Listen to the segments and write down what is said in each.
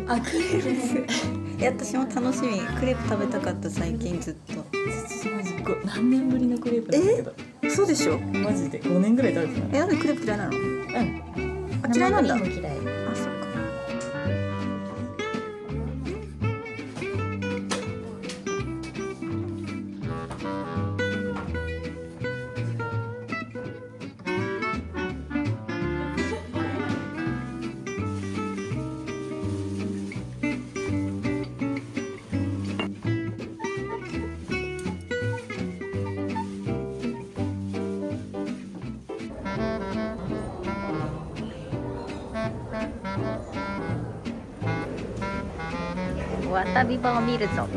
あ、クレープ私も楽しみ。クレープ食べたかった最近ずっと。マジ何年ぶりのクレープなんだけど。そうでしょ。マジで5年ぐらい食べてない。なんでクレープ嫌いなの？うん。あ、嫌いなんだ。生クリーム嫌い。あ、そっか。わたび場を見るぞ。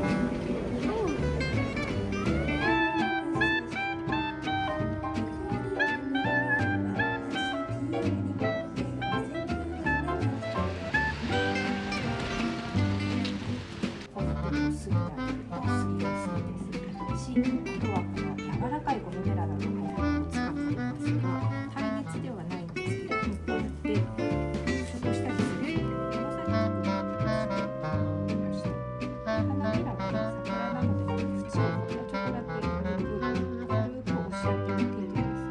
柔らかいゴムベラなどを使っていますが、耐熱ではないんですけど、こうやって食したりすると、この先花びらが桜なので、縁をちょっとだけ軽く押し当てる程度です。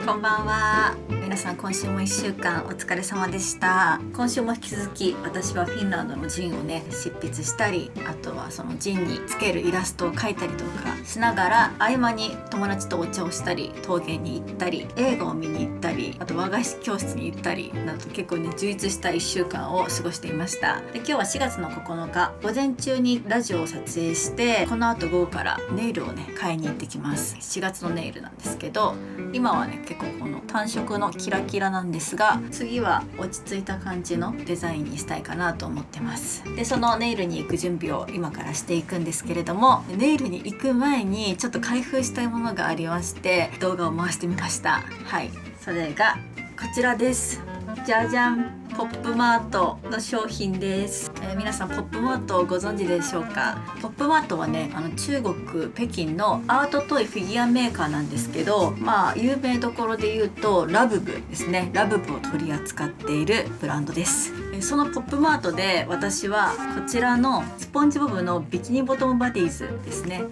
こんばんは。皆さん今週も1週間お疲れ様でした。今週も引き続き私はフィンランドのジンをね執筆したり、あとはそのジンにつけるイラストを描いたりとかしながら、合間に友達とお茶をしたり、陶芸に行ったり、映画を見に行ったり、あと和菓子教室に行ったりなど、結構ね充実した1週間を過ごしていました。で、今日は4月の9日午前中にラジオを撮影して、この後午後からネイルをね買いに行ってきます。4月のネイルなんですけど、今はね結構この単色のキラキラなんですが、次は落ち着いた感じのデザインにしたいかなと思ってます。で、そのネイルに行く準備を今からしていくんですけれども、ネイルに行く前にちょっと開封したいものがありまして、動画を回してみました。はい、それがこちらです。じゃじゃん、ポップマートの商品です。皆さんポップマートをご存知でしょうか。ポップマートはね、中国北京のアートトイフィギュアメーカーなんですけど、有名どころで言うとラブブですね。ラブブを取り扱っているブランドです。そのポップマートで私はこちらのスポンジボブのビキニボトムバディーズですね。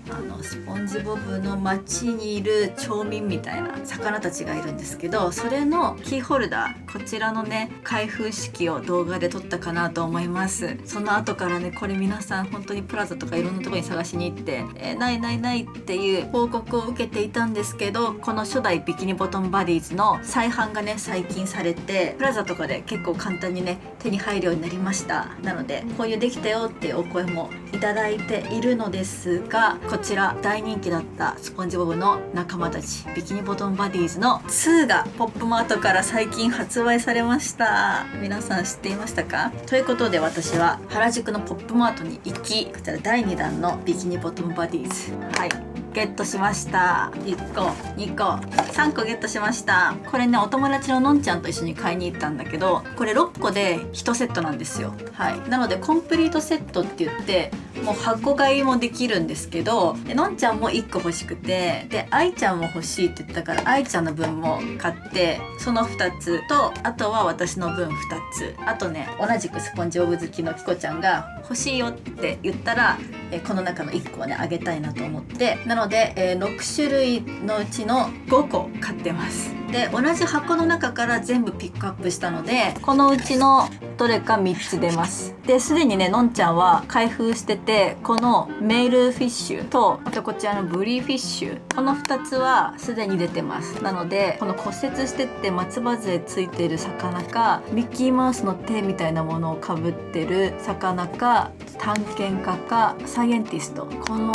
スポンジボブの街にいる町民みたいな魚たちがいるんですけど、それのキーホルダー、こちらのね開封式を動画で撮ったかなと思います。その後からね、これ皆さん本当にプラザとかいろんなところに探しに行って、ないないないっていう報告を受けていたんですけど、この初代ビキニボトムバディーズの再販がね最近されて、プラザとかで結構簡単にね手に入るようになりました。なのでこういうできたよっていうお声もいただいているのですが、こちら大人気だったスポンジボブの仲間たちビキニボトムバディーズの2がポップマートから最近発売されました。皆さん知っていましたか？ということで、私は原宿のポップマートに行き、こちら第2弾のビキニボトムバディーズ、ゲットしました。1個2個3個ゲットしました。これね、お友達ののんちゃんと一緒に買いに行ったんだけど、これ6個で1セットなんですよ。なのでコンプリートセットって言って、もう箱買いもできるんですけど、のんちゃんも1個欲しくて、で愛ちゃんも欲しいって言ったから愛ちゃんの分も買って、その2つと、あとは私の分2つ、あとね同じくスポンジボブ好きのキコちゃんが欲しいよって言ったら、この中の1個をねあげたいなと思って、なので、6種類のうちの5個買ってます。で同じ箱の中から全部ピックアップしたので、このうちのどれか3つ出ます。ですでにねのんちゃんは開封してて、このメールフィッシュとあとこちらのブリーフィッシュ、この2つはすでに出てます。なのでこの骨折してって松葉杖ついてる魚か、ミッキーマウスの手みたいなものをかぶってる魚か、探検家かサイエンティスト、この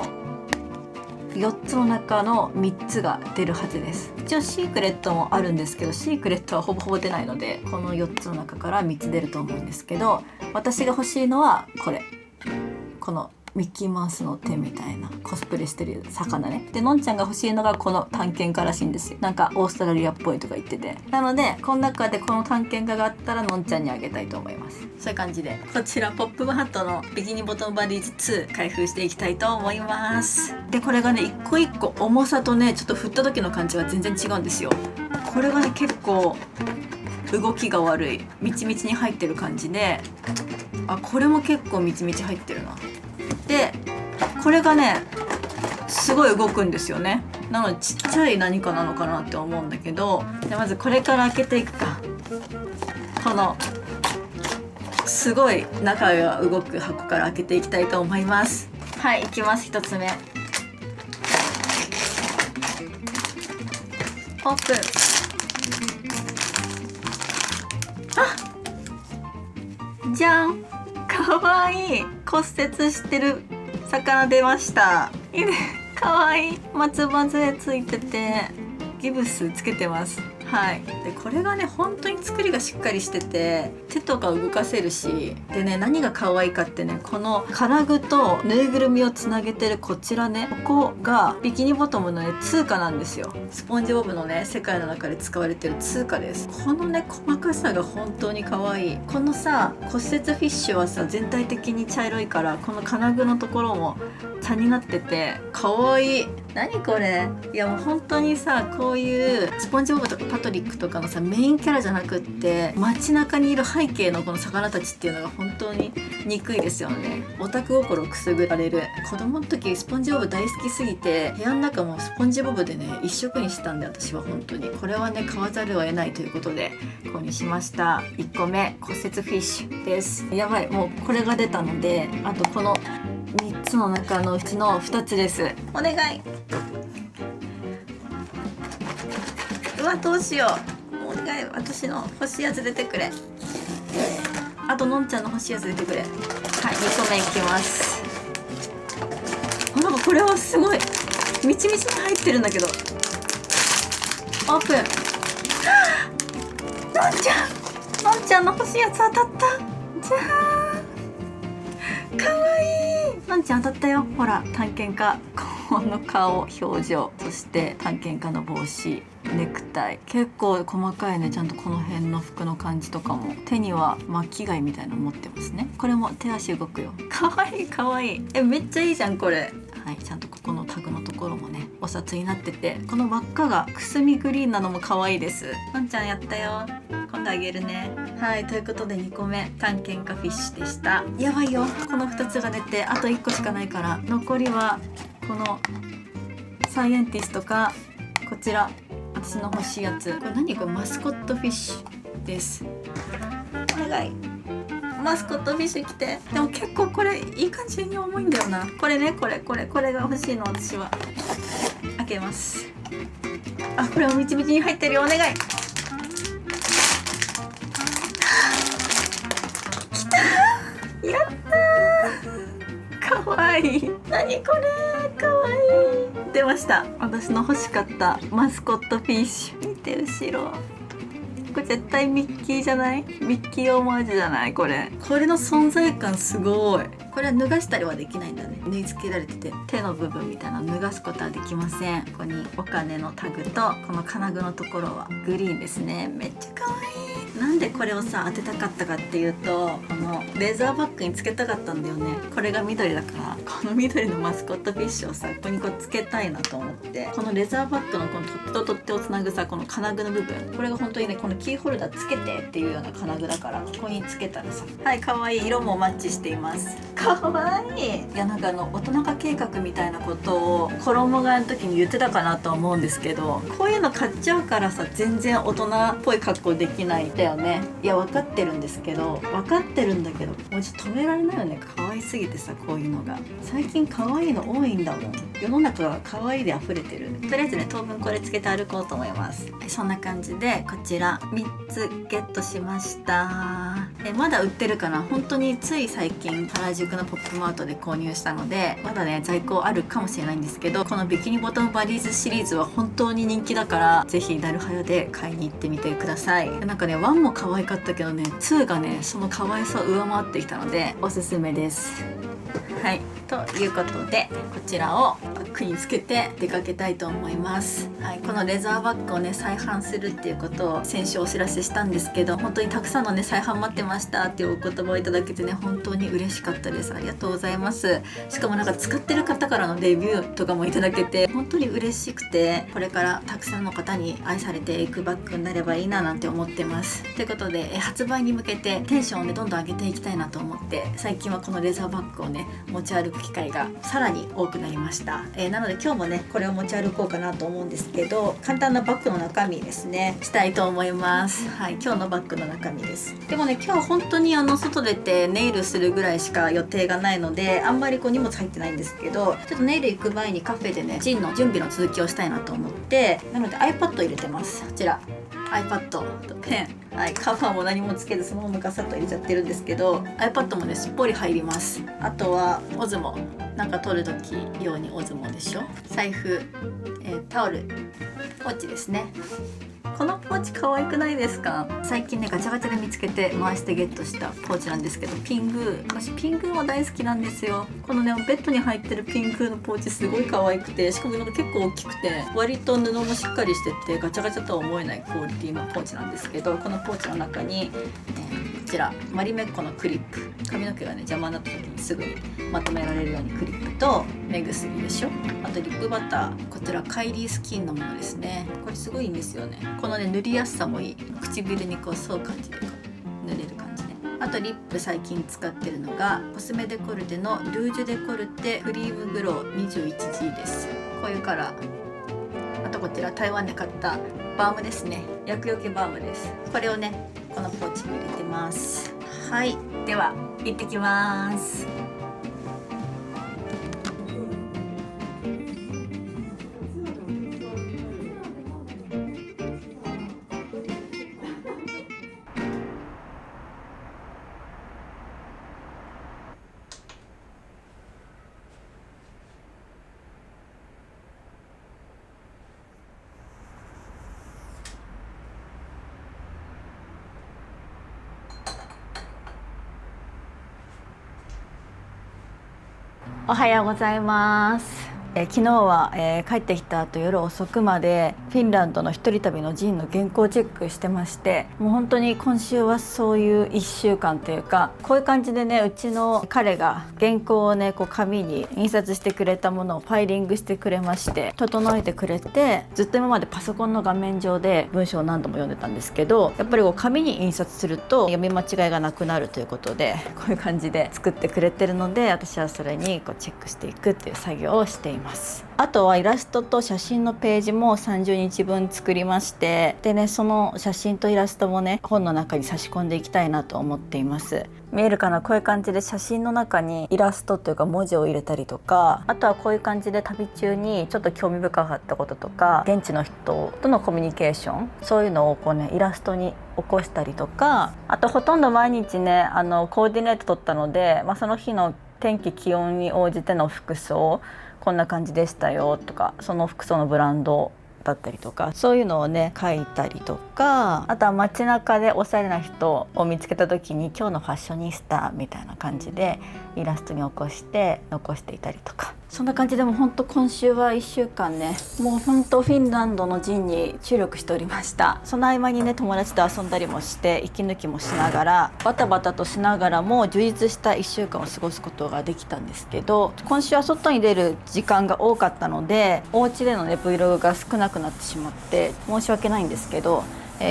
4つの中の3つが出るはずです。一応シークレットもあるんですけど、シークレットはほぼほぼ出ないので、この4つの中から3つ出ると思うんですけど、私が欲しいのはこれ、このミッキーマウスの手みたいなコスプレしてる魚ね。でのんちゃんが欲しいのがこの探検家らしいんですよ。なんかオーストラリアっぽいとか言ってて、なのでこの中でこの探検家があったらのんちゃんにあげたいと思います。そういう感じで、こちらポップマハットのビキニボトムバディーズ2開封していきたいと思います。でこれがね一個一個重さとねちょっと振った時の感じが全然違うんですよ。これがね結構動きが悪い、みちみちに入ってる感じで、あこれも結構みちみち入ってるな。でこれがねすごい動くんですよね。なのでちっちゃい何かなのかなって思うんだけど、じゃあまずこれから開けていくか。このすごい中が動く箱から開けていきたいと思います。はい、いきます。1つ目オープン。あ、じゃん、かわいい。骨折してる魚出ました。いいね、かわいい。松葉杖ついててギブスつけてます。はい、でこれがね本当に作りがしっかりしてて、手とか動かせるし、でね何が可愛いかってね、この金具とぬいぐるみをつなげてるこちらね、ここがビキニボトムのね通貨なんですよ。スポンジボブのね世界の中で使われてる通貨です。このね細かさが本当に可愛い。このさ骨折フィッシュはさ全体的に茶色いから、この金具のところも茶になってて可愛い。何これ。いやもう本当にさ、こういうスポンジボブとかパトリックとかのさメインキャラじゃなくって、街中にいる背景のこの魚たちっていうのが本当に憎いですよね。オタク心をくすぐられる。子供の時スポンジボブ大好きすぎて、部屋の中もスポンジボブでね一色にしたんで、私は本当にこれはね買わざるを得ないということで購入しました。1個目骨折フィッシュです。やばい、もうこれが出たので、あとこの3つの中のうちの2つです。お願い。うわどうしよう、お願い。私の欲しいやつ出てくれ。あとのんちゃんの欲しいやつ出てくれ。はい、2個目いきます。なんかこれはすごいみちみちに入ってるんだけど。オープン。のんちゃんの欲しいやつ当たった。じゃーん、かわいい。のんちゃん当たったよ。ほら探検家、この顔表情、そして探検家の帽子、ネクタイ、結構細かいね。ちゃんとこの辺の服の感じとかも、手には巻き貝みたいなの持ってますね。これも手足動くよ。かわいいかわいい。めっちゃいいじゃんこれ。はい、ちゃんとここのタグのところもねお札になってて、この輪っかがくすみグリーンなのも可愛いです。のんちゃんやったよ。今度あげるね。はい、ということで2個目探検家フィッシュでした。やばいよ、この2つが出てあと1個しかないから、残りはこのサイエンティストか、こちら私の欲しいやつ。これ何？これマスコットフィッシュです。お願い。マスコットフィッシュ来て。でも結構これいい感じに重いんだよな。これね、これが欲しいの。私は開けます。あ、これもみちみちに入ってるよ。お願い。来たー、やったー、かわいい。何これ、かわいい。出ました。私の欲しかったマスコットフィッシュ。見て後ろ、これ絶対ミッキーじゃない？ミッキーオマージュじゃない？これの存在感すごい。これは脱がしたりはできないんだね。縫い付けられてて手の部分みたいなの脱がすことはできません。ここにお金のタグとこの金具のところはグリーンですね。めっちゃ可愛い。なんでこれをさ当てたかったかっていうと、このレザーバッグにつけたかったんだよね。これが緑だから、この緑のマスコットフィッシュをさここにこうつけたいなと思って、このレザーバッグのこの取っ手と取っ手をつなぐさこの金具の部分、これが本当にねこのキーホルダーつけてっていうような金具だから、ここにつけたらさ、はい、可愛い、色もマッチしています。可愛い。いや、なんか大人化計画みたいなことを衣替えの時に言ってたかなとは思うんですけど、こういうの買っちゃうからさ全然大人っぽい格好できないんだよね。いや分かってるんですけど、分かってるんだけどもう止められないよね。可愛すぎてさ、こういうのが最近可愛いの多いんだもん。世の中は可愛いで溢れてる。とりあえずね当分これつけて歩こうと思います。はい、そんな感じでこちら3つゲットしました。まだ売ってるかな。本当につい最近原宿のポップマートで購入したのでまだね在庫あるかもしれないんですけど、このビキニボトムバディーズシリーズは本当に人気だからぜひなるはやで買いに行ってみてください。なんかね1も可愛かったけどね2がねその可愛さを上回ってきたのでおすすめです。はい、ということでこちらをバッグにつけて出かけたいと思います。はい、このレザーバッグをね再販するっていうことを先週お知らせしたんですけど、本当にたくさんのね再販待ってましたっていうお言葉をいただけてね本当に嬉しかったです。ありがとうございます。しかもなんか使ってる方からのレビューとかもいただけて本当に嬉しくて、これからたくさんの方に愛されていくバッグになればいいななんて思ってます。ということで発売に向けてテンションをねどんどん上げていきたいなと思って、最近はこのレザーバッグをね持ち歩く機会がさらに多くなりました。なので今日もねこれを持ち歩こうかなと思うんですけど、簡単なバッグの中身ですねしたいと思います。はい、今日のバッグの中身です。でもね今日本当に外出てネイルするぐらいしか予定がないのであんまり荷物入ってないんですけど、ちょっとネイル行く前にカフェでねジンの準備の続きをしたいなと思って、なので iPad 入れてます。こちら iPad とペン、はい、カバーも何もつけずそのままガサッと入れちゃってるんですけど、 iPad もねすっぽり入ります。あとはオズモ、なんか取る時用にオズモでしょ、財布、タオル、ポーチですね。このポーチ可愛くないですか？最近ねガチャガチャで見つけて回してゲットしたポーチなんですけど、ピングー、私ピングーも大好きなんですよ。このねベッドに入ってるピングーのポーチすごい可愛くて、しかもなんか結構大きくて割と布もしっかりしててガチャガチャとは思えないクオリティのポーチなんですけど、このポーチの中に、こちらマリメッコのクリップ、髪の毛がね邪魔になった時にすぐにまとめられるようにクリップと目薬でしょ、あとリップバター、こちらカイリースキンのものですね。これすごいいいんですよね。このね塗りやすさもいい、唇にこう沿う感じで塗れる感じね。あとリップ最近使ってるのがコスメデコルテのルージュデコルテクリームグロー 21G です。こういうカラー。あとこちら台湾で買ったバームですね、薬よけバームです。これをねこのポーチに入れてます。はい、では行ってきます。おはようございます。昨日は、帰ってきた後夜遅くまでフィンランドの一人旅のジンの原稿チェックしてまして、もう本当に今週はそういう1週間というか、こういう感じでねうちの彼が原稿をねこう紙に印刷してくれたものをファイリングしてくれまして、整えてくれて、ずっと今までパソコンの画面上で文章を何度も読んでたんですけど、やっぱりこう紙に印刷すると読み間違いがなくなるということでこういう感じで作ってくれてるので、私はそれにこうチェックしていくっていう作業をしています。あとはイラストと写真のページも30日分作りまして、でねその写真とイラストもね本の中に差し込んでいきたいなと思っています。見えるかな、こういう感じで写真の中にイラストというか文字を入れたりとか、あとはこういう感じで旅中にちょっと興味深かったこととか現地の人とのコミュニケーション、そういうのをこうねイラストに起こしたりとか、あとほとんど毎日ねコーディネート取ったので、その日の天気気温に応じての服装こんな感じでしたよとか、その服装のブランドだったりとか、そういうのをね書いたりとか、あとは街中でおしゃれな人を見つけた時に今日のファッショニスタみたいな感じでイラストに起こして残していたりとか、そんな感じでも本当今週は1週間ね、もう本当フィンランドのジンに注力しておりました。その合間にね友達と遊んだりもして息抜きもしながらバタバタとしながらも充実した1週間を過ごすことができたんですけど、今週は外に出る時間が多かったのでお家でのね Vlog が少なくなってしまって申し訳ないんですけど、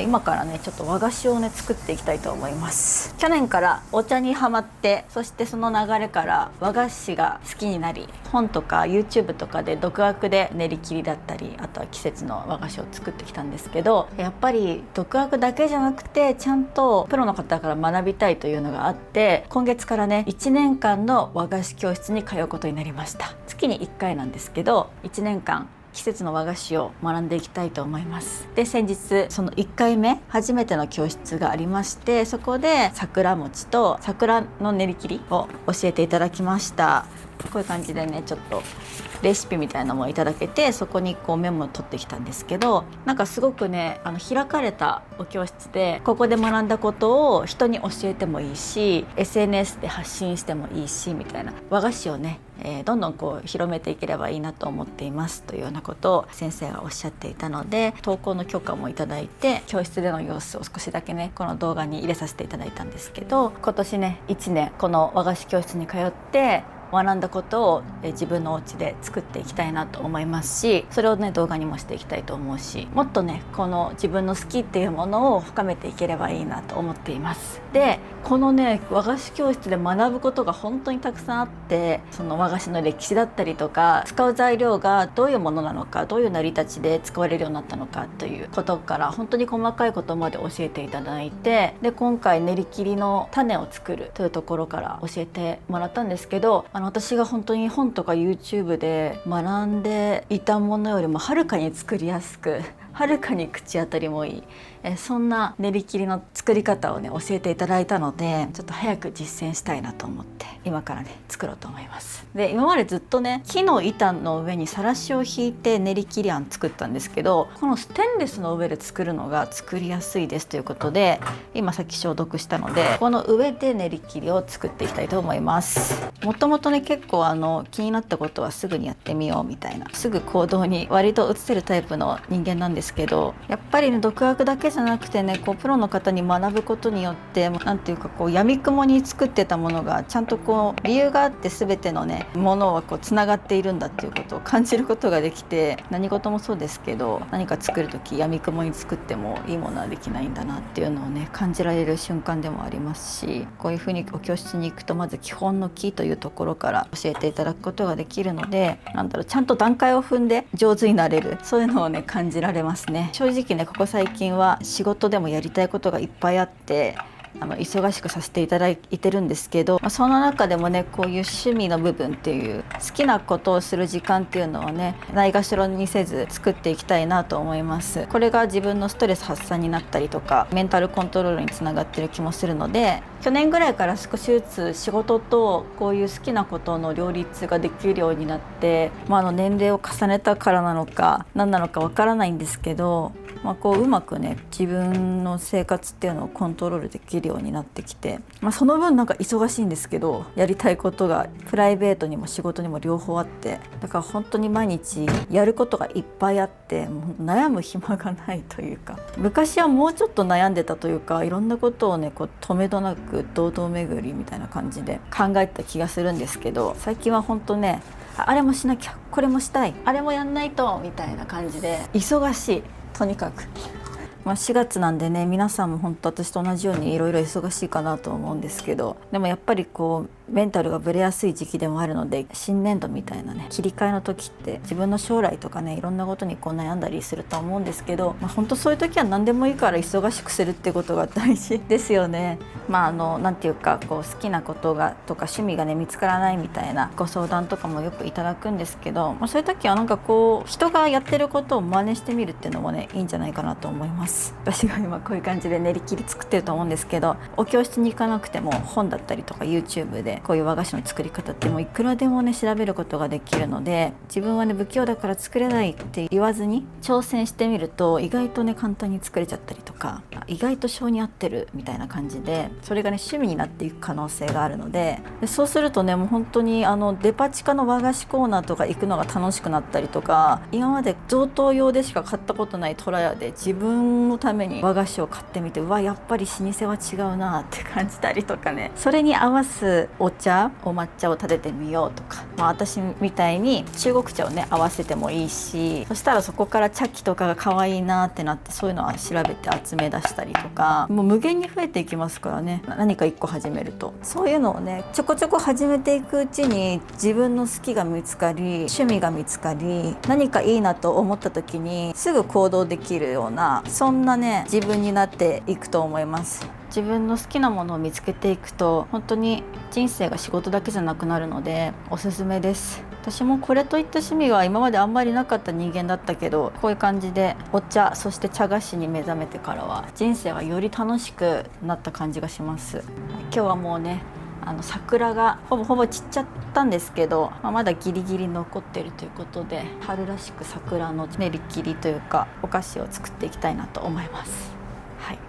今からねちょっと和菓子をね作っていきたいと思います。去年からお茶にハマって、そしてその流れから和菓子が好きになり、本とか YouTube とかで独学で練り切りだったり、あとは季節の和菓子を作ってきたんですけど、やっぱり独学だけじゃなくてちゃんとプロの方から学びたいというのがあって、今月からね1年間の和菓子教室に通うことになりました。月に1回なんですけど、1年間季節の和菓子を学んでいきたいと思います。で、先日その1回目初めての教室がありまして、そこで桜餅と桜の練り切りを教えていただきました。こういう感じでねちょっとレシピみたいなのもいただけて、そこにこうメモを取ってきたんですけど、なんかすごくね開かれたお教室で、ここで学んだことを人に教えてもいいし SNS で発信してもいいしみたいな、和菓子をねどんどんこう広めていければいいなと思っていますというようなことを先生がおっしゃっていたので、投稿の許可もいただいて教室での様子を少しだけねこの動画に入れさせていただいたんですけど、今年ね1年この和菓子教室に通って学んだことを自分のお家で作っていきたいなと思いますし、それをね動画にもしていきたいと思うし、もっとねこの自分の好きっていうものを深めていければいいなと思っています。で、このね和菓子教室で学ぶことが本当にたくさんあって、その和菓子の歴史だったりとか、使う材料がどういうものなのか、どういう成り立ちで使われるようになったのかということから、本当に細かいことまで教えていただいて、で今回練り切りの種を作るというところから教えてもらったんですけど、私が本当に本とか YouTube で学んでいたものよりもはるかに作りやすく、はるかに口当たりもいい、そんな練り切りの作り方をね教えていただいたので、ちょっと早く実践したいなと思って今からね作ろうと思います。で、今までずっとね木の板の上にさらしを引いて練り切りあん作ったんですけど、このステンレスの上で作るのが作りやすいですということで、今さっき消毒したのでこの上で練り切りを作っていきたいと思います。もともとね結構気になったことはすぐにやってみようみたいな、すぐ行動に割と移せるタイプの人間なんですけど、やっぱりね独学だけじゃなくてね、こうプロの方に学ぶことによって、なんていうかこう闇雲に作ってたものがちゃんとこう理由があって、全てのねものはこうつながっているんだっていうことを感じることができて、何事もそうですけど、何か作る時闇雲に作ってもいいものはできないんだなっていうのをね感じられる瞬間でもありますし、こういうふうにお教室に行くとまず基本の木というところから教えていただくことができるので、ちゃんと段階を踏んで上手になれる、そういうのをね感じられますね。正直ねここ最近は仕事でもやりたいことがいっぱいあって、忙しくさせていただいてるんですけど、その中でもねこういう趣味の部分っていう好きなことをする時間っていうのをねないがしろにせず作っていきたいなと思います。これが自分のストレス発散になったりとかメンタルコントロールにつながってる気もするので、去年ぐらいから少しずつ仕事とこういう好きなことの両立ができるようになって、年齢を重ねたからなのか何なのかわからないんですけど、こううまくね自分の生活っていうのをコントロールできるようになってきて、その分なんか忙しいんですけど、やりたいことがプライベートにも仕事にも両方あって、だから本当に毎日やることがいっぱいあって、もう悩む暇がないというか、昔はもうちょっと悩んでたというか、いろんなことをねこう止めどなく堂々巡りみたいな感じで考えた気がするんですけど、最近は本当ねあれもしなきゃ、これもしたい、あれもやんないとみたいな感じで忙しい、とにかく。4月なんでね、皆さんも本当私と同じようにいろいろ忙しいかなと思うんですけど、でもやっぱりこうメンタルがブレやすい時期でもあるので、新年度みたいなね切り替えの時って自分の将来とかねいろんなことにこう悩んだりすると思うんですけど、本当そういう時は何でもいいから忙しくするってことが大事ですよね。なんていうかこう好きなことがとか趣味がね見つからないみたいなご相談とかもよくいただくんですけど、そういう時はなんかこう人がやってることを真似してみるっていうのもねいいんじゃないかなと思います。私が今こういう感じで練り切り作ってると思うんですけど、お教室に行かなくても本だったりとか YouTube でこういう和菓子の作り方ってもういくらでもね調べることができるので、自分はね不器用だから作れないって言わずに挑戦してみると意外とね簡単に作れちゃったりとか、意外と性に合ってるみたいな感じで、それがね趣味になっていく可能性があるので、そうするとねもう本当にデパ地下の和菓子コーナーとか行くのが楽しくなったりとか、今まで贈答用でしか買ったことないトラヤで自分のために和菓子を買ってみて、うわやっぱり老舗は違うなって感じたりとかね、それに合わすお抹茶を立ててみようとか、私みたいに中国茶をね合わせてもいいし、そしたらそこから茶器とかが可愛いなってなって、そういうのは調べて集め出したりとか、もう無限に増えていきますからね、何か一個始めると。そういうのをねちょこちょこ始めていくうちに自分の好きが見つかり、趣味が見つかり、何かいいなと思った時にすぐ行動できるような、そんなね自分になっていくと思います。自分の好きなものを見つけていくと本当に人生が仕事だけじゃなくなるのでおすすめです。私もこれといった趣味は今まであんまりなかった人間だったけど、こういう感じでお茶、そして茶菓子に目覚めてからは人生はより楽しくなった感じがします。今日はもうね桜がほぼ散っちゃったんですけど、まだギリギリ残っているということで、春らしく桜の練り切りというかお菓子を作っていきたいなと思います。はい。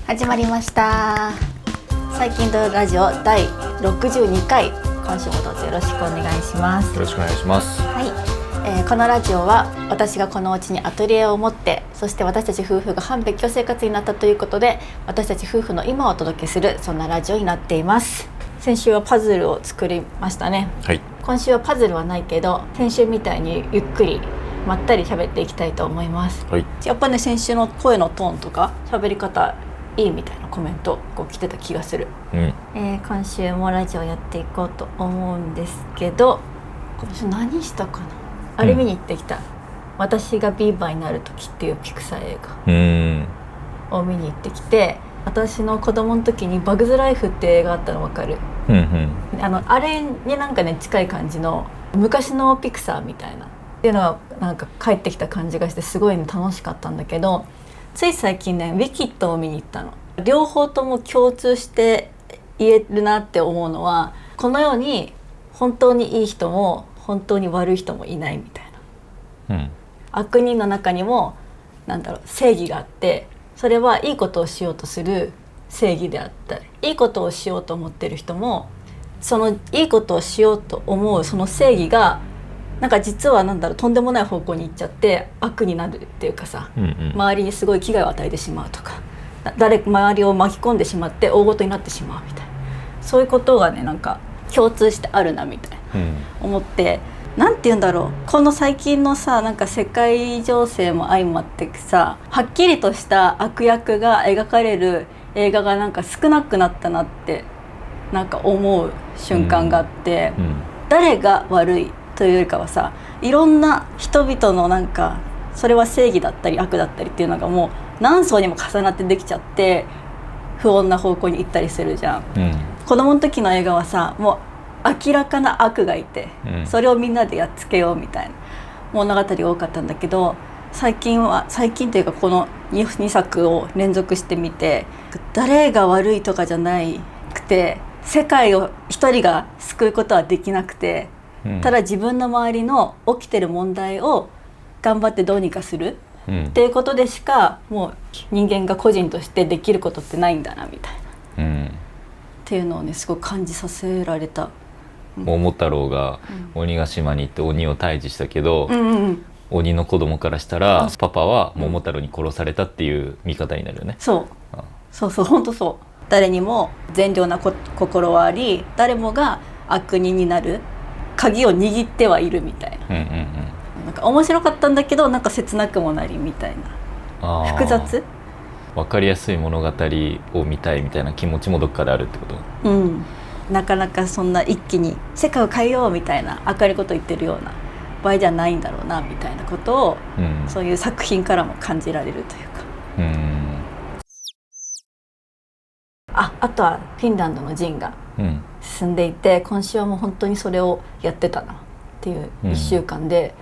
始まりました。最近のラジオ第62回、今週もどうぞよろしくお願いします。よろしくお願いします。はい、このラジオは私がこのお家にアトリエを持って、そして私たち夫婦が半別居生活になったということで、私たち夫婦の今をお届けする、そんなラジオになっています。先週はパズルを作りましたね。はい。今週はパズルはないけど、先週みたいにゆっくりまったり喋っていきたいと思います。はい。やっぱね、先週の声のトーンとか喋り方いいみたいなコメントこう来てた気がする。今週もラジオやっていこうと思うんですけど、今週何したかな、あれ見に行ってきた、私がビーバーになる時っていうピクサー映画を見に行ってきて、私の子供の時にバグズライフって映画あったの分かる？あれになんかね近い感じの昔のピクサーみたいなっていうのがなんか帰ってきた感じがして、すごい、ね、楽しかったんだけど、つい最近ねウィキッドを見に行ったの。両方とも共通して言えるなって思うのは、この世に本当にいい人も本当に悪い人もいないみたいな、悪人の中にも正義があって、それはいいことをしようとする正義であったり、いいことをしようと思ってる人も、そのいいことをしようと思うその正義が実はとんでもない方向に行っちゃって悪になるっていうかさ、周りにすごい危害を与えてしまうとか、周りを巻き込んでしまって大ごとになってしまうみたいな、そういうことがね共通してあるなみたいな、思って、なんて言うんだろう、この最近のさ世界情勢も相まってさ、はっきりとした悪役が描かれる映画が少なくなったなって思う瞬間があって、誰が悪いというよりかはさ、いろんな人々のそれは正義だったり悪だったりっていうのがもう何層にも重なってできちゃって不穏な方向に行ったりするじゃん、子供の時の映画はさ、もう明らかな悪がいて、それをみんなでやっつけようみたいな物語が多かったんだけど、最近というかこの 2作を連続してみて、誰が悪いとかじゃなくて、世界を一人が救うことはできなくて、ただ自分の周りの起きてる問題を頑張ってどうにかする、っていうことでしかもう人間が個人としてできることってないんだなみたいな、っていうのをねすごく感じさせられた。桃太郎が鬼ヶ島に行って鬼を退治したけど、鬼の子供からしたらパパは桃太郎に殺されたっていう見方になるよね。そう本当そう。誰にも善良な心はあり、誰もが悪人になる鍵を握ってはいるみたいな、面白かったんだけど切なくもなりみたいな、複雑。分かりやすい物語を見たいみたいな気持ちもどっかであるってこと。なかなかそんな一気に世界を変えようみたいな明るいこと言ってるような場合じゃないんだろうなみたいなことを、そういう作品からも感じられるというか、あとはフィンランドの陣が進んでいて、今週はもう本当にそれをやってたなっていう1週間で、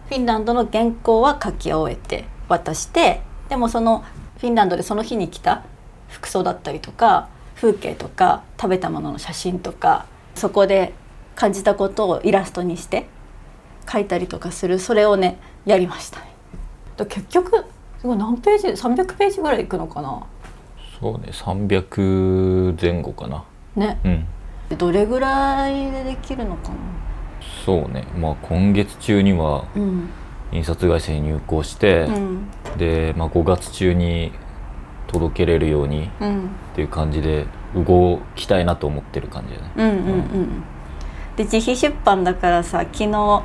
フィンランドの原稿は書き終えて渡して、でもそのフィンランドでその日に着た服装だったりとか風景とか食べたものの写真とか、そこで感じたことをイラストにして書いたりとかする、それをねやりましたね。結局すごい何ページ、300ページぐらいいくのかな。そうね、300前後かなね、でどれぐらいでできるのかな。そうね、今月中には印刷会社に入稿して、で、5月中に届けれるようにっていう感じで動きたいなと思ってる感じだね。で自費出版だからさ、昨日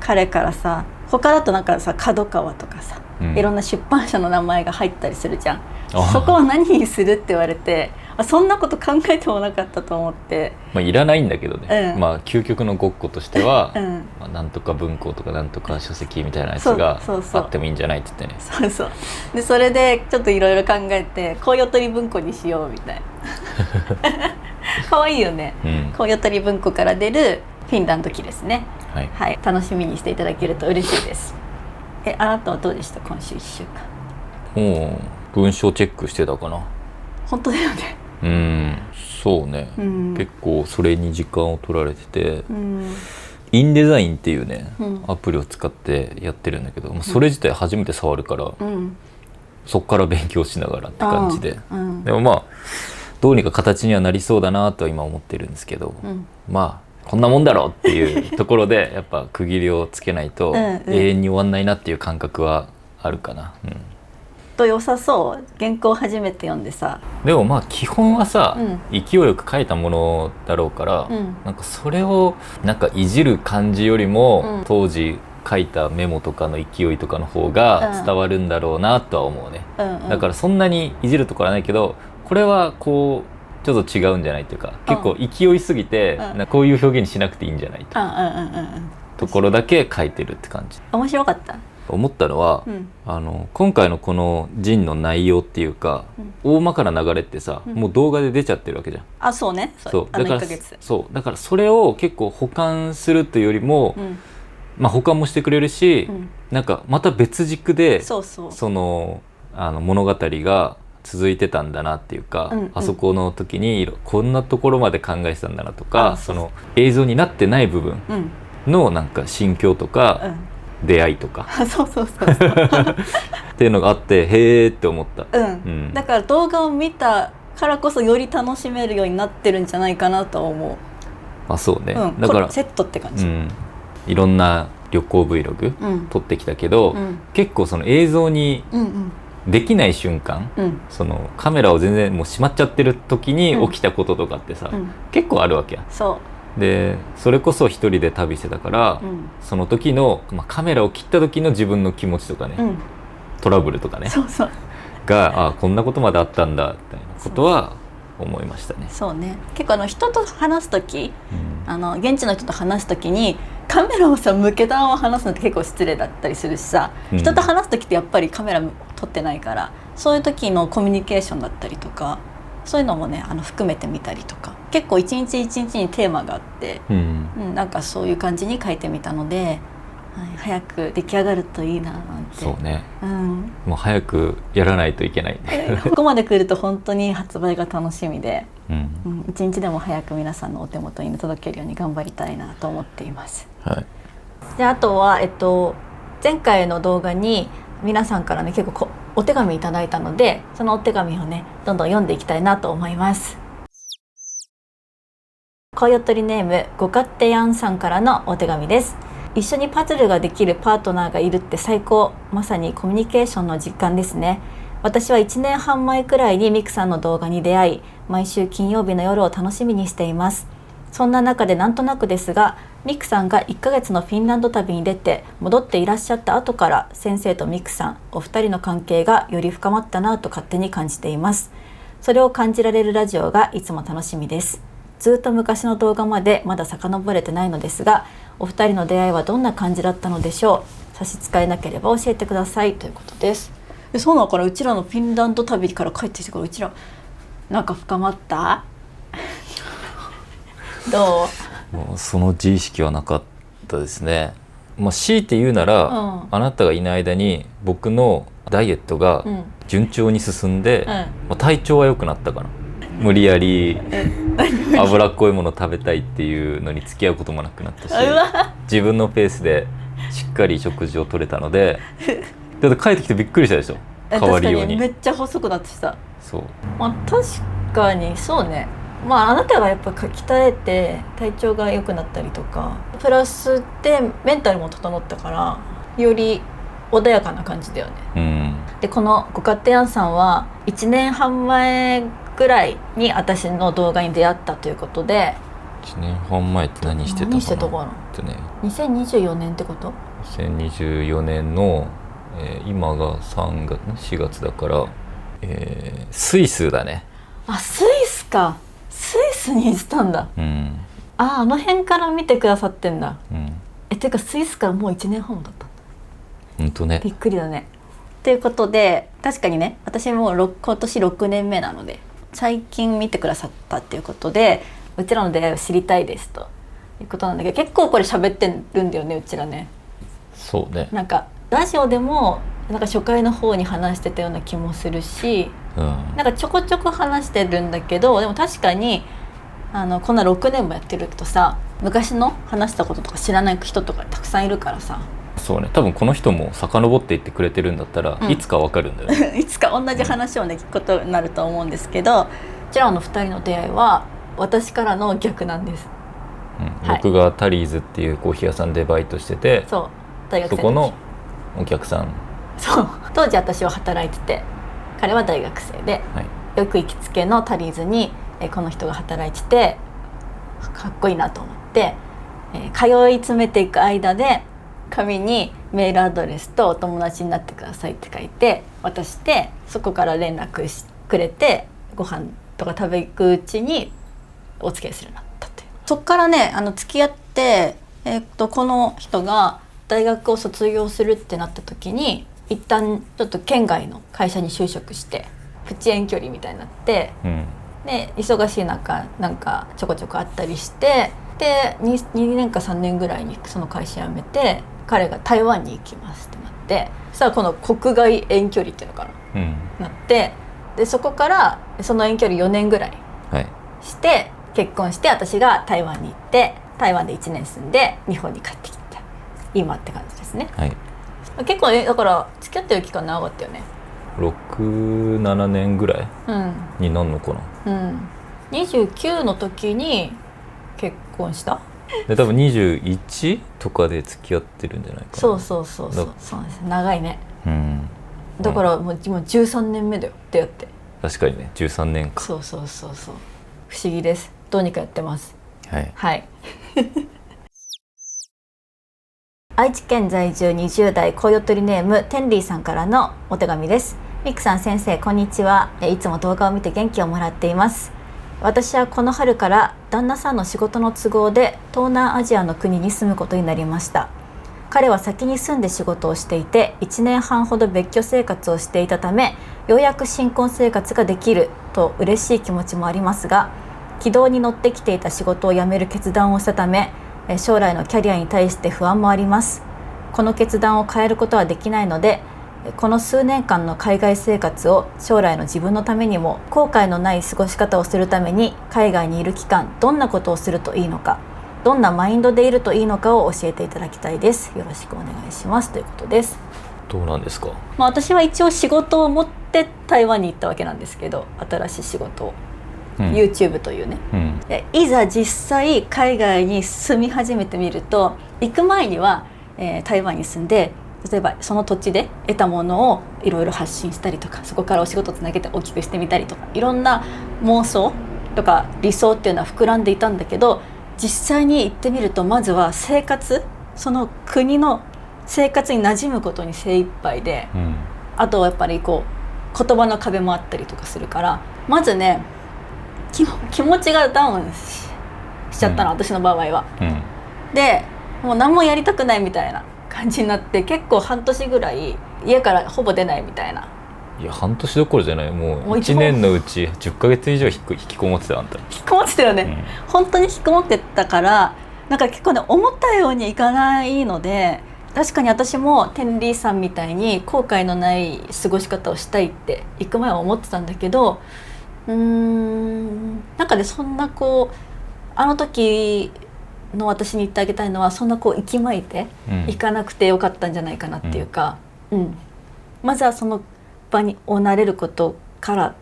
彼からさ、他だと角川とかさ、いろんな出版社の名前が入ったりするじゃん。そこは何にするって言われて、そんなこと考えてもなかったと思って。いらないんだけどね、究極のごっことしては、なんとか文庫とかなんとか書籍みたいなやつがあってもいいんじゃないって言ってね。でそれでちょっといろいろ考えて、紅葉取り文庫にしようみたいな可愛いよね、紅葉取り文庫から出るフィンランド記ですね。楽しみにしていただけると嬉しいです。あなたはどうでした今週1週間。もう文章チェックしてたかな。本当だよね。そうね、結構それに時間を取られてて、インデザインっていうね、アプリを使ってやってるんだけど、それ自体初めて触るから、そっから勉強しながらって感じで、でもどうにか形にはなりそうだなとは今思ってるんですけど、こんなもんだろうっていうところでやっぱ区切りをつけないと永遠に終わんないなっていう感覚はあるかな。と良さそう。原稿初めて読んでさ。でも基本はさ、勢いよく書いたものだろうから、それをいじる感じよりも、当時書いたメモとかの勢いとかの方が伝わるんだろうなとは思うね。だからそんなにいじるところはないけど、これはこうちょっと違うんじゃないというか、結構勢いすぎて、こういう表現にしなくていいんじゃないところだけ書いてるって感じ。面白かった。思ったのは、今回のこの陣の内容っていうか、大まかな流れってさ、もう動画で出ちゃってるわけじゃん。そうね。だからそれを結構補完するというよりも、補完もしてくれるし、また別軸でその物語が続いてたんだなっていうか、うんうん、あそこの時にこんなところまで考えてたんだなとか、あその映像になってない部分のなんか心境とか、出会いとかそうそうそうそうっていうのがあって、へーって思った、だから動画を見たからこそより楽しめるようになってるんじゃないかなと思う。あ、そうね、だからセットって感じ、いろんな旅行 Vlog、撮ってきたけど、結構その映像にできない瞬間、そのカメラを全然もうしまっちゃってる時に起きたこととかってさ、結構あるわけや。でそれこそ一人で旅してたから、その時の、カメラを切った時の自分の気持ちとかね、トラブルとかねがこんなことまであったんだみたいなことは思いましたね。そうね、結構人と話す時、現地の人と話す時にカメラをさ向けたまま話すのって結構失礼だったりするしさ、人と話す時ってやっぱりカメラ撮ってないから、そういう時のコミュニケーションだったりとか、そういうのもね含めてみたりとか、結構一日一日にテーマがあって、なんかそういう感じに書いてみたので、早く出来上がるといいななんて。そうね、もう早くやらないといけないここまで来ると本当に発売が楽しみで、一日でも早く皆さんのお手元に届けるように頑張りたいなと思っています。であとは、前回の動画に皆さんからね結構お手紙いただいたので、そのお手紙をねどんどん読んでいきたいなと思います。コヨトリネームごかってやんさんからのお手紙です。一緒にパズルができるパートナーがいるって最高。まさにコミュニケーションの実感ですね。私は1年半前くらいにミクさんの動画に出会い、毎週金曜日の夜を楽しみにしています。そんな中でなんとなくですが、ミクさんが1ヶ月のフィンランド旅に出て戻っていらっしゃった後から、先生とミクさんお二人の関係がより深まったなと勝手に感じています。それを感じられるラジオがいつも楽しみです。ずっと昔の動画までまだ遡れてないのですが、お二人の出会いはどんな感じだったのでしょう。差し支えなければ教えてくださいということです。そうなのかな、うちらのフィンランド旅から帰ってきてからうちらなんか深まったどう？もうその自意識はなかったですね。強いて言うなら、あなたがいない間に僕のダイエットが順調に進んで、体調は良くなったかな。無理やり脂っこいもの食べたいっていうのに付き合うこともなくなったし、自分のペースでしっかり食事を取れたので、だって帰ってきてびっくりしたでしょ、変わりように。めっちゃ細くなってさ。そう、確かにそうね。あなたがやっぱ鍛えて体調が良くなったりとか、プラスでメンタルも整ったからより穏やかな感じだよね。でこのごかってやんさんは1年半前ぐらいに私の動画に出会ったということで、1年半前って何してたかなってね、2024年ってこと？ 2024年の、今が4月だから、スイスだね。スイスか。スイスに行ってたんだ。あの辺から見てくださってんだ。てかスイスからもう1年半もだったんだ。ほんとね、びっくりだね。ということで、確かにね、私も今年6年目なので最近見てくださったっていうことで、うちらの出会いを知りたいですということなんだけど、結構これ喋ってるんだよね、うちらね。そうね、なんかラジオでもなんか初回の方に話してたような気もするし、なんかちょこちょこ話してるんだけど、でも確かにこんな6年もやってるとさ、昔の話したこととか知らない人とかたくさんいるからさ。そうね、多分この人も遡っていってくれてるんだったら、いつかわかるんだよねいつか同じ話をね聞くことになると思うんですけど、うちらの2人の出会いは私からの逆なんです。僕がタリーズっていうコーヒー屋さんでバイトしてて、大学生の時、そこのお客さん。そう、当時私は働いてて、彼は大学生で、よく行きつけのタリーズにこの人が働いててかっこいいなと思って、通い詰めていく間で紙にメールアドレスとお友達になってくださいって書いて渡して、そこから連絡してくれて、ご飯とか食べ行くうちにお付き合いするようになったっていう。そっからね付き合って、この人が大学を卒業するってなった時に一旦ちょっと県外の会社に就職してプチ遠距離みたいになって、で忙しい中なんかちょこちょこあったりして、で 2年か3年ぐらいにその会社辞めて、彼が台湾に行きますってなって、そしたらこの国外遠距離っていうのかな、なって、でそこからその遠距離4年ぐらいはいして結婚して、私が台湾に行って台湾で1年住んで日本に帰ってきて今って感じですね。はい。結構だから付き合ってる期間長かったよね。6、7年ぐらいうんになんのかな。29の時に結婚した。で多分21とかで付き合ってるんじゃないかな。そうそうそうそう、そうです。長いね。うん。だからもう今13年目だよ、出会って。確かにね、13年か。そうそうそうそう、不思議です。どうにかやってます。はい。はい愛知県在住20代コウヨトリネームテンリーさんからのお手紙です。ミクさん、先生、こんにちは。いつも動画を見て元気をもらっています。私はこの春から旦那さんの仕事の都合で東南アジアの国に住むことになりました。彼は先に住んで仕事をしていて1年半ほど別居生活をしていたため、ようやく新婚生活ができると嬉しい気持ちもありますが、軌道に乗ってきていた仕事を辞める決断をしたため、将来のキャリアに対して不安もあります。この決断を変えることはできないので、この数年間の海外生活を将来の自分のためにも後悔のない過ごし方をするために、海外にいる期間どんなことをするといいのか、どんなマインドでいるといいのかを教えていただきたいです。よろしくお願いします、ということです。どうなんですか。私は一応仕事を持って台湾に行ったわけなんですけど、新しい仕事を、YouTube というね、いざ実際海外に住み始めてみると、行く前には、台湾に住んで、例えばその土地で得たものをいろいろ発信したりとか、そこからお仕事をつなげて大きくしてみたりとか、いろんな妄想とか理想っていうのは膨らんでいたんだけど、実際に行ってみると、まずは生活、その国の生活に馴染むことに精一杯で、あとはやっぱりこう言葉の壁もあったりとかするから、まずね気持ちがダウン しちゃったの、私の場合は。でもう何もやりたくないみたいな感じになって、結構半年ぐらい家からほぼ出ないみたいな。いや半年どころじゃない、もう1年のうち10ヶ月以上引きこもってたよ、あんた。引きこもってたよね、本当に引きこもってたから、なんか結構ね思ったようにいかないので、確かに私もテンリーさんみたいに後悔のない過ごし方をしたいって行く前は思ってたんだけど、なんかね、そんなこうあの時の私に言ってあげたいのは、そんなこう息巻いて行かなくてよかったんじゃないかなっていうか、まずはその場に慣れることから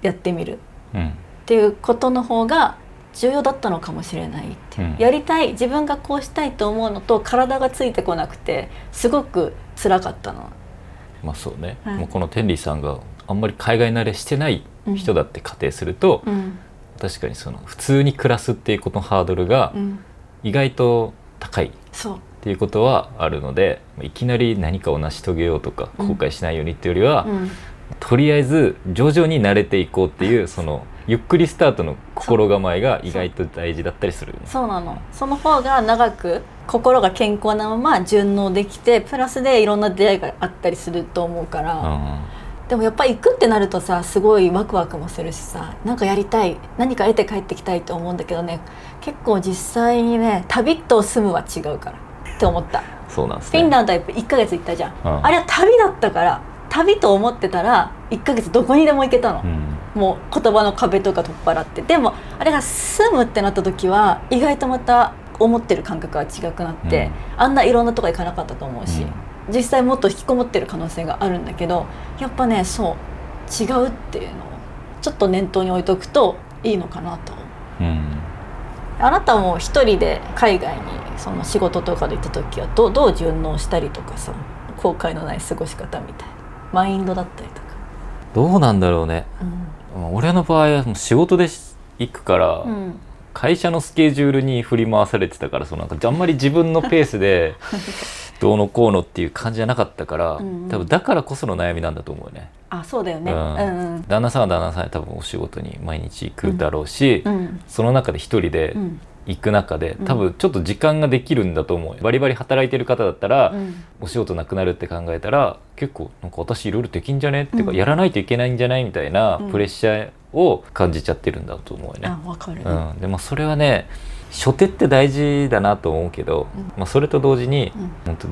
やってみるっていうことの方が重要だったのかもしれないって、やりたい、自分がこうしたいと思うのと体がついてこなくてすごく辛かったの。まあそうね、もうこのテンリーさんがあんまり海外慣れしてない人だって仮定すると、確かにその普通に暮らすっていうことのハードルが意外と高いっていうことはあるので、いきなり何かを成し遂げようとか後悔しないようにっていうよりは、とりあえず徐々に慣れていこうっていう、そのゆっくりスタートの心構えが意外と大事だったりする。そうなの。その方が長く心が健康なまま順応できて、プラスでいろんな出会いがあったりすると思うから、でもやっぱり行くってなるとさ、すごいワクワクもするしさ、なんかやりたい、何か得て帰ってきたいと思うんだけどね、結構実際にね、旅と住むは違うからって思った。そうなんですね。フィンランドは1ヶ月行ったじゃん、あれは旅だったから、旅と思ってたら1ヶ月どこにでも行けたの、もう言葉の壁とか取っ払って。でもあれが住むってなった時は意外とまた思ってる感覚が違くなって、あんないろんなとこ行かなかったと思うし、実際もっと引きこもってる可能性があるんだけど、やっぱね、そう違うっていうのをちょっと念頭に置いとくといいのかなと。あなたも一人で海外にその仕事とかで行った時はどう順応したりとかさ、後悔のない過ごし方みたいなマインドだったりとか。どうなんだろうね、俺の場合はもう仕事で行くから、会社のスケジュールに振り回されてたから、なんかあんまり自分のペースでどうのこうのっていう感じじゃなかったから、多分だからこその悩みなんだと思うね。あ、そうだよね、旦那さんは旦那さんで多分お仕事に毎日行くだろうし、その中で一人で行く中で、多分ちょっと時間ができるんだと思う。バリバリ働いてる方だったら、お仕事なくなるって考えたら、結構なんか私いろいろできんじゃねっていうか、やらないといけないんじゃないみたいなプレッシャーを感じちゃってるんだと思うよね。わかる、でもそれはね、初手って大事だなと思うけど、それと同時に、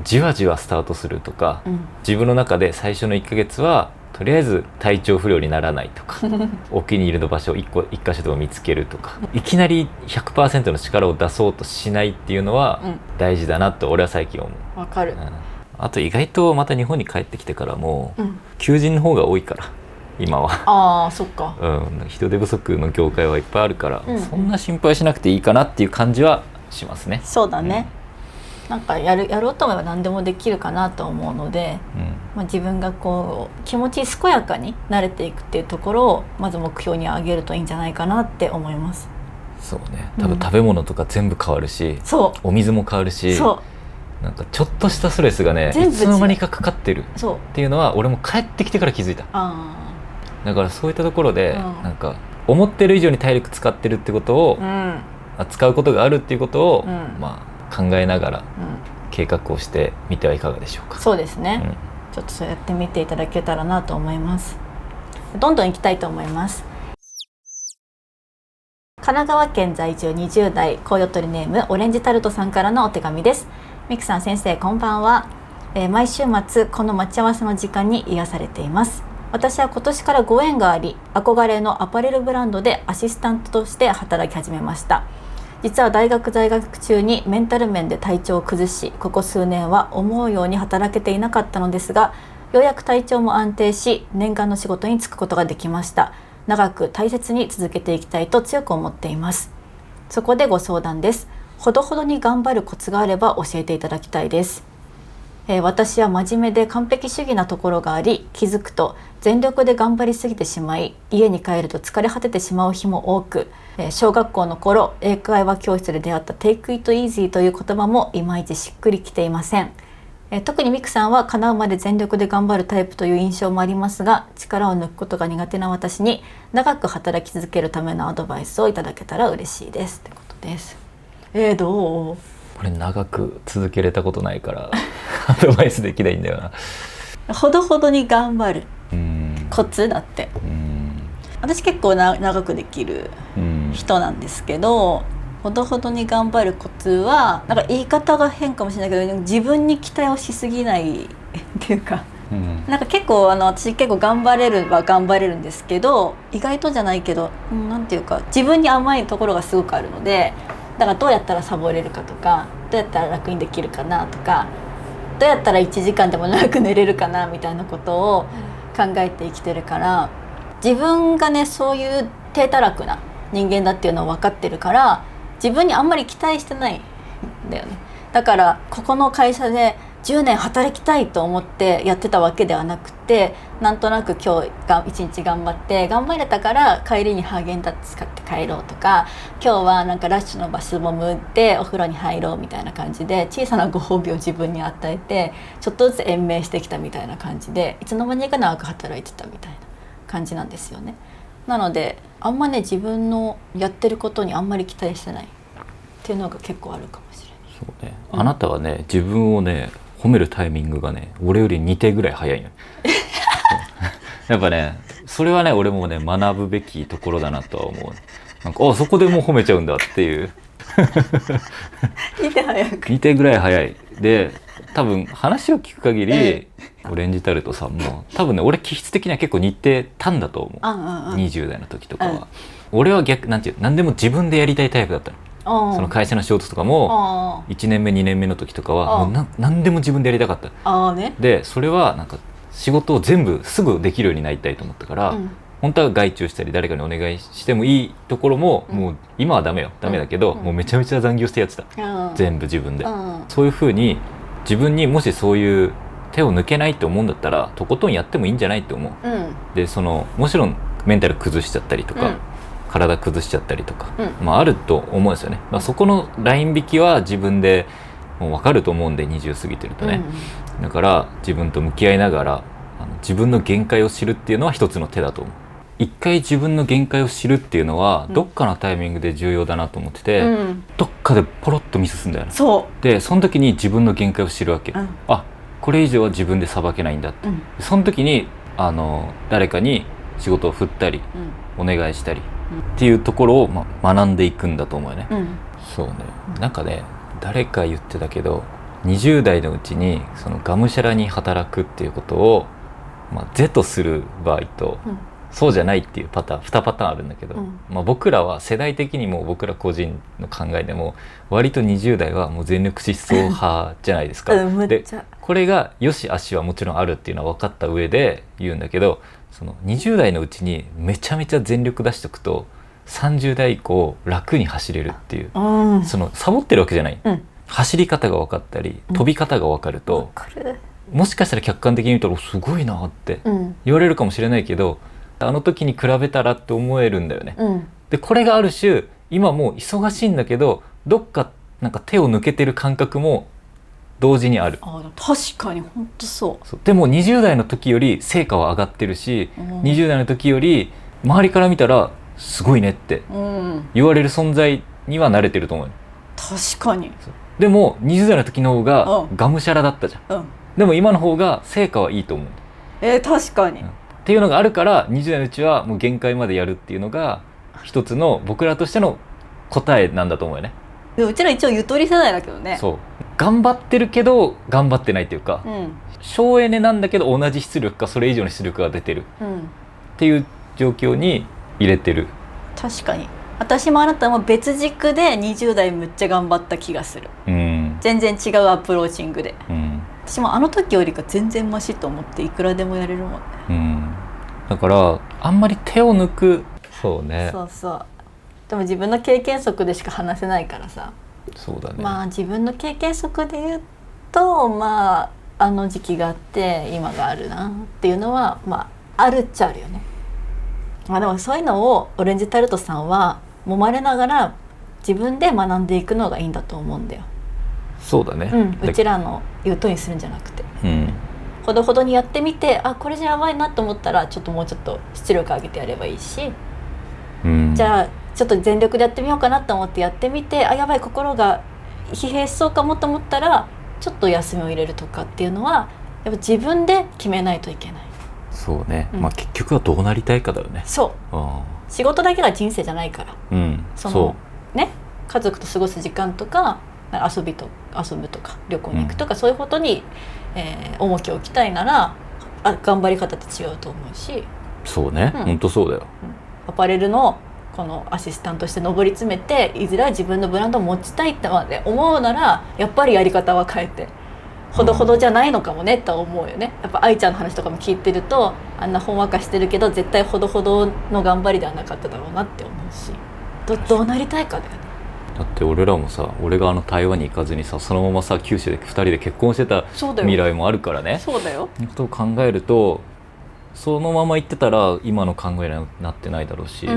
じわじわスタートするとか、自分の中で最初の1ヶ月はとりあえず体調不良にならないとかお気に入りの場所を一箇所でも見つけるとかいきなり 100% の力を出そうとしないっていうのは大事だなと俺は最近思う。わかる。あと意外とまた日本に帰ってきてからも、求人の方が多いから今はああそっか、人手不足の業界はいっぱいあるから、そんな心配しなくていいかなっていう感じはしますね。そうだね、なんかやろうと思えば何でもできるかなと思うので、自分がこう気持ち健やかに慣れていくっていうところをまず目標に上げるといいんじゃないかなって思います。そうね、多分食べ物とか全部変わるし、お水も変わるし、なんかちょっとしたストレスがねいつの間にかかってるっていうのは俺も帰ってきてから気づいた。だからそういったところで、なんか思ってる以上に体力使ってるってことを、使うことがあるっていうことを、考えながら計画をしてみてはいかがでしょうか。そうですね、ちょっとそうやってみていただけたらなと思います。どんどん行きたいと思います。神奈川県在住20代コウヨトリネームオレンジタルトさんからのお手紙です。ミクさん先生こんばんは、毎週末この待ち合わせの時間に癒されています。私は今年からご縁があり憧れのアパレルブランドでアシスタントとして働き始めました。実は大学在学中にメンタル面で体調を崩し、ここ数年は思うように働けていなかったのですが、ようやく体調も安定し念願の仕事に就くことができました。長く大切に続けていきたいと強く思っています。そこでご相談です。ほどほどに頑張るコツがあれば教えていただきたいです。私は真面目で完璧主義なところがあり、気づくと全力で頑張りすぎてしまい、家に帰ると疲れ果ててしまう日も多く、小学校の頃英会話教室で出会った Take it easy という言葉もいまいちしっくりきていません。特にミクさんは叶うまで全力で頑張るタイプという印象もありますが、力を抜くことが苦手な私に長く働き続けるためのアドバイスをいただけたら嬉しいですってことです。どう？俺長く続けれたことないからアドバイスできないんだよな。ほどほどに頑張るコツだって。私結構長くできる人なんですけど、ほどほどに頑張るコツはなんか言い方が変かもしれないけど、自分に期待をしすぎないっていうか、なんか結構私結構頑張れるは頑張れるんですけど、意外とじゃないけど、なんていうか自分に甘いところがすごくあるので、だからどうやったらサボれるかとか、どうやったら楽にできるかなとか、どうやったら1時間でも長く寝れるかなみたいなことを考えて生きてるから、自分がねそういう低たらくな人間だっていうのを分かってるから、自分にあんまり期待してないんだよね。だからここの会社で10年働きたいと思ってやってたわけではなくて、なんとなく今日が1日頑張れたから帰りにハーゲンダッツ買って帰ろうとか、今日はなんかラッシュのバスボムでお風呂に入ろうみたいな感じで小さなご褒美を自分に与えて、ちょっとずつ延命してきたみたいな感じで、いつの間にか長く働いてたみたいな感じなんですよね。なのであんまね自分のやってることにあんまり期待してないっていうのが結構あるかもしれない。そうね、あなたはね自分をね褒めるタイミングがね俺より2手ぐらい早いよやっぱねそれはね俺もね学ぶべきところだなとは思う。なんかそこでもう褒めちゃうんだっていう2手ぐらい早いで、多分話を聞く限り、オレンジタルトさんも多分ね俺気質的には結構似てたんだと思う。20代の時とかは、俺は逆なんていう何でも自分でやりたいタイプだったの。その会社の仕事とかも1年目2年目の時とかはもう何でも自分でやりたかった。でそれはなんか仕事を全部すぐできるようになりたいと思ったから、本当は外注したり誰かにお願いしてもいいところも、もう今はダメだけど、もうめちゃめちゃ残業してやってた、全部自分で、そういう風に自分にもしそういう手を抜けないと思うんだったらとことんやってもいいんじゃないって思う、でもちろんメンタル崩しちゃったりとか、体崩しちゃったりとか、あると思うんですよね。そこのライン引きは自分でもう分かると思うんで、20過ぎてるとね、だから自分と向き合いながら自分の限界を知るっていうのは一つの手だと思う。一回自分の限界を知るっていうのはどっかのタイミングで重要だなと思ってて、どっかでポロッとミスすんだよね。でその時に自分の限界を知るわけ、これ以上は自分でさばけないんだって、その時に誰かに仕事を振ったり、お願いしたりっていうところを、学んでいくんだと思うよね、そうね。なんかね誰か言ってたけど、20代のうちにそのがむしゃらに働くっていうことを是とする場合と、そうじゃないっていうパターン2パターンあるんだけど、僕らは世代的にも僕ら個人の考えでも割と20代はもう全力疾走派じゃないですか。でこれが良し悪しはもちろんあるっていうのは分かった上で言うんだけど、その20代のうちにめちゃめちゃ全力出しとくと30代以降楽に走れるっていう、そのサボってるわけじゃない、走り方が分かったり飛び方が分かると、もしかしたら客観的に見たらすごいなって言われるかもしれないけど、あの時に比べたらって思えるんだよね。でこれがある種今もう忙しいんだけどどっかなんか手を抜けてる感覚も同時にある。確かに本当そう。でも20代の時より成果は上がってるし、20代の時より周りから見たらすごいねって言われる存在には慣れてると思う。確かに。でも20代の時の方ががむしゃらだったじゃん、でも今の方が成果はいいと思う。確かに、っていうのがあるから20代のうちはもう限界までやるっていうのが一つの僕らとしての答えなんだと思うよね。でもうちら一応ゆとり世代だけどね。そう頑張ってるけど頑張ってないっていうか、省エネなんだけど同じ出力かそれ以上の出力が出てる、っていう状況に入れてる。確かに私もあなたも別軸で20代むっちゃ頑張った気がする、全然違うアプローチングで、私もあの時よりか全然マシと思っていくらでもやれるもんね、だからあんまり手を抜く。そうね。そうそう。でも自分の経験則でしか話せないからさ。そうだね。自分の経験則で言うとあの時期があって今があるなっていうのはあるっちゃあるよね。でもそういうのをオレンジタルトさんは揉まれながら自分で学んでいくのがいいんだと思うんだよ。そうだね、うちらの言うとおりにするんじゃなくて、ほどほどにやってみてこれじゃやばいなと思ったらもうちょっと出力上げてやればいいし、じゃあちょっと全力でやってみようかなと思ってやってみてやばい心が疲弊しそうかもと思ったらちょっと休みを入れるとかっていうのはやっぱ自分で決めないといけない。そうね、結局はどうなりたいかだよね。そう仕事だけが人生じゃないから、ね、家族と過ごす時間とか遊ぶとか旅行に行くとか、そういうことに、重きを置きたいなら頑張り方って違うと思うし。そうね、本当そうだよ、アパレルのこのアシスタントとして上り詰めていずれは自分のブランドを持ちたいってまで思うならやっぱりやり方は変えてほどほどじゃないのかもねとは思うよね。やっぱ愛ちゃんの話とかも聞いてるとあんなほんわかしてるけど絶対ほどほどの頑張りではなかっただろうなって思うし、どうなりたいかだよね。だって俺らもさ、俺が台湾に行かずにさそのままさ九州で2人で結婚してた未来もあるからね。そうだよ。ことを考えるとそのまま行ってたら今の考えになってないだろうし、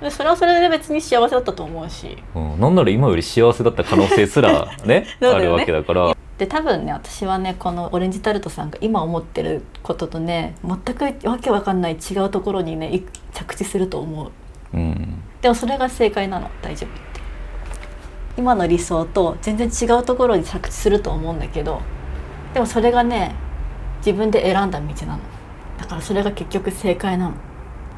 それはそれで別に幸せだったと思うし、なんなら今より幸せだった可能性すらねあるわけだから。で多分ね私はねこのオレンジタルトさんが今思ってることとね全くわけわかんない違うところにね着地すると思う、でもそれが正解なの。大丈夫って、今の理想と全然違うところに着地すると思うんだけど、でもそれがね自分で選んだ道なの。だからそれが結局正解なの。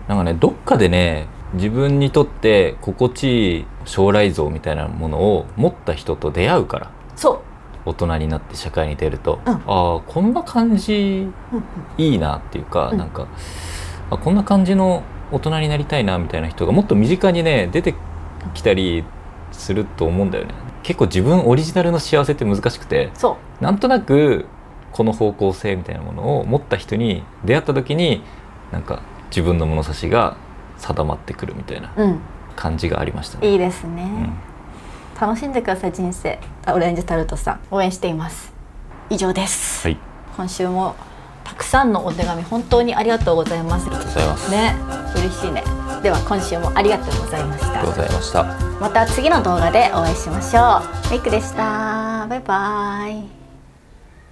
なんかねどっかでね自分にとって心地いい将来像みたいなものを持った人と出会うから。そう大人になって社会に出ると、こんな感じいいなっていうか、なんかこんな感じの大人になりたいなみたいな人がもっと身近にね出てきたりすると思うんだよね。結構自分オリジナルの幸せって難しくて、なんとなくこの方向性みたいなものを持った人に出会った時になんか自分の物差しが定まってくるみたいな感じがありましたね。いいですね、楽しんでください人生。オレンジタルトさん応援しています。以上です、今週もたくさんのお手紙本当にありがとうございます。ありがとうございますね、嬉しいね。では今週もありがとうございました。ありがとうございました。また次の動画でお会いしましょう。メイクでした。バイバイ。